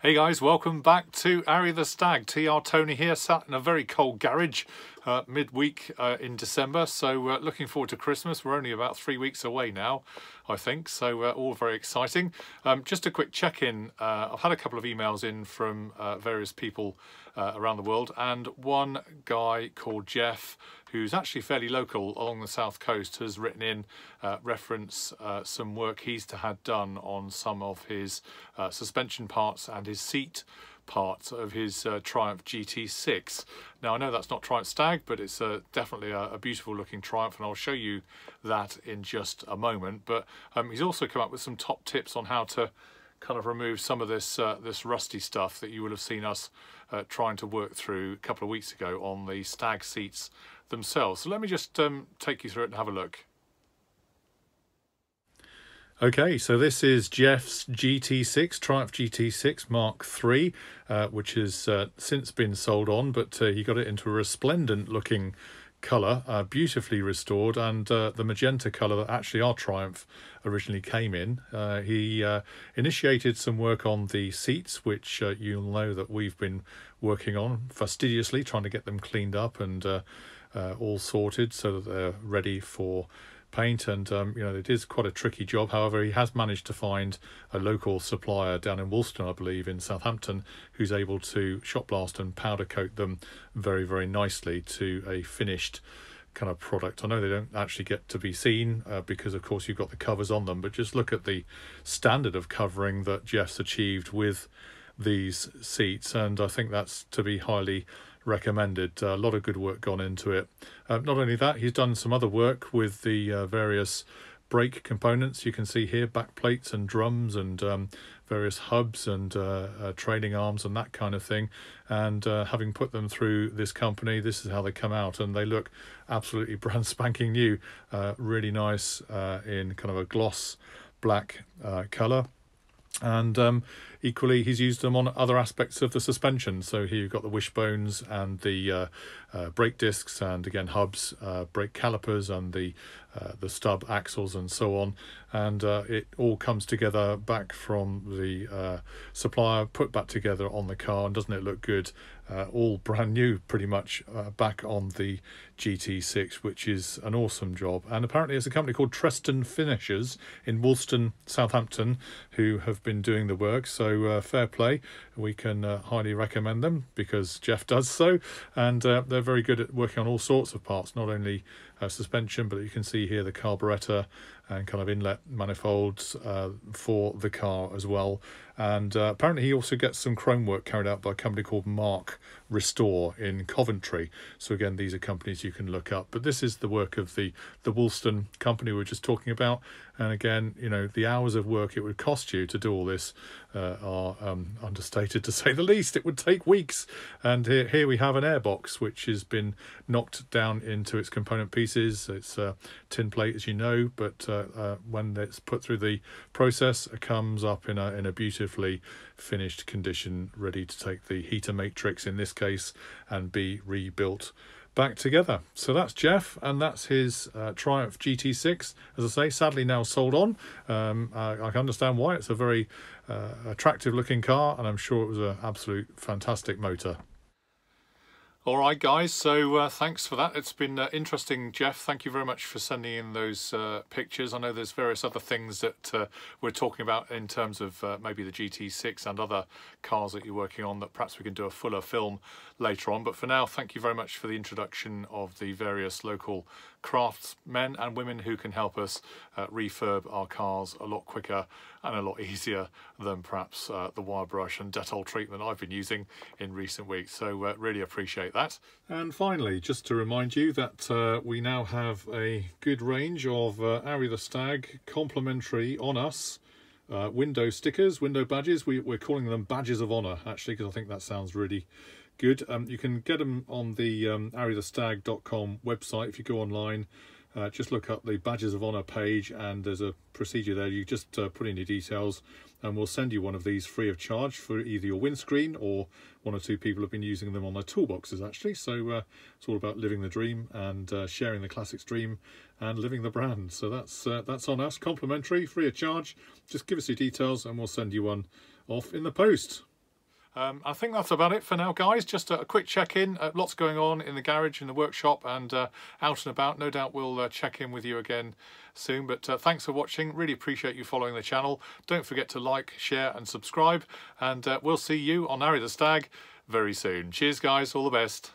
Hey guys, welcome back to Arry the Stag. TR Tony here, sat in a very cold garage midweek in December. So looking forward to Christmas. We're only about 3 weeks away now, I think. So all very exciting. Just a quick check-in. I've had a couple of emails in from various people around the world, and one guy called Geoff, who's actually fairly local along the south coast, has written in reference some work he's had done on some of his suspension parts and his seat parts of his Triumph GT6. Now I know that's not Triumph Stag, but it's definitely a beautiful looking Triumph, and I'll show you that in just a moment. But he's also come up with some top tips on how to kind of remove some of this this rusty stuff that you will have seen us trying to work through a couple of weeks ago on the Stag seats themselves. So let me just take you through it and have a look. Okay, so this is Geoff's GT6, Triumph GT6 Mark III, which has since been sold on, but he got it into a resplendent looking colour, beautifully restored, and the magenta colour that actually our Triumph originally came in. He initiated some work on the seats, which you'll know that we've been working on fastidiously, trying to get them cleaned up and all sorted so that they're ready for paint. And you know, it is quite a tricky job. However, he has managed to find a local supplier down in Woolston, I believe, in Southampton, who's able to shot blast and powder coat them very, very nicely to a finished kind of product. I know they don't actually get to be seen because of course you've got the covers on them, but just look at the standard of covering that Geoff's achieved with these seats, and I think that's to be highly recommended. A lot of good work gone into it. Not only that, he's done some other work with the various brake components. You can see here back plates and drums and various hubs and trailing arms and that kind of thing. And having put them through this company, this is how they come out, and they look absolutely brand spanking new. Really nice in kind of a gloss black colour. And equally he's used them on other aspects of the suspension. So here you've got the wishbones and the brake discs, and again hubs, brake calipers, and the stub axles and so on. And it all comes together back from the supplier, put back together on the car, and doesn't it look good? All brand new pretty much back on the GT6, which is an awesome job. And apparently it's a company called Trestan Finishers in Woolston, Southampton, who have been doing the work. So fair play. We can highly recommend them because Geoff does so, and they're very good at working on all sorts of parts, not only suspension, but you can see here the carburettor and kind of inlet manifolds for the car as well. And apparently he also gets some chrome work carried out by a company called Marque Restore in Coventry. So again, these are companies you can look up, but this is the work of the Woolston company we were just talking about. And again, you know, the hours of work it would cost you to do all this are understated, to say the least. It would take weeks. And here we have an airbox which has been knocked down into its component pieces. It's tin plate, as you know, but when it's put through the process, it comes up in a beautifully finished condition, ready to take the heater matrix in this case and be rebuilt back together. So that's Geoff, and that's his Triumph GT6. As I say, sadly now sold on. I can understand why. It's a very attractive looking car, and I'm sure it was an absolute fantastic motor. All right, guys, so thanks for that. It's been interesting, Geoff. Thank you very much for sending in those pictures. I know there's various other things that we're talking about in terms of maybe the GT6 and other cars that you're working on that perhaps we can do a fuller film later on. But for now, thank you very much for the introduction of the various local craftsmen and women who can help us refurb our cars a lot quicker and a lot easier than perhaps the wire brush and Dettol treatment I've been using in recent weeks. So really appreciate that. And finally, just to remind you that we now have a good range of Arry the Stag complimentary on us window stickers, window badges. We're calling them badges of honour, actually, because I think that sounds really good. You can get them on the arrythestag.com website. If you go online, just look up the badges of honour page, and there's a procedure there. You just put in your details and we'll send you one of these free of charge for either your windscreen, or one or two people have been using them on their toolboxes actually. So it's all about living the dream and sharing the classics dream and living the brand. So that's on us, complimentary, free of charge. Just give us your details and we'll send you one off in the post. I think that's about it for now, guys. Just a quick check-in. Lots going on in the garage, in the workshop, and out and about. No doubt we'll check in with you again soon. But thanks for watching. Really appreciate you following the channel. Don't forget to like, share and subscribe. And we'll see you on Arry the Stag very soon. Cheers, guys. All the best.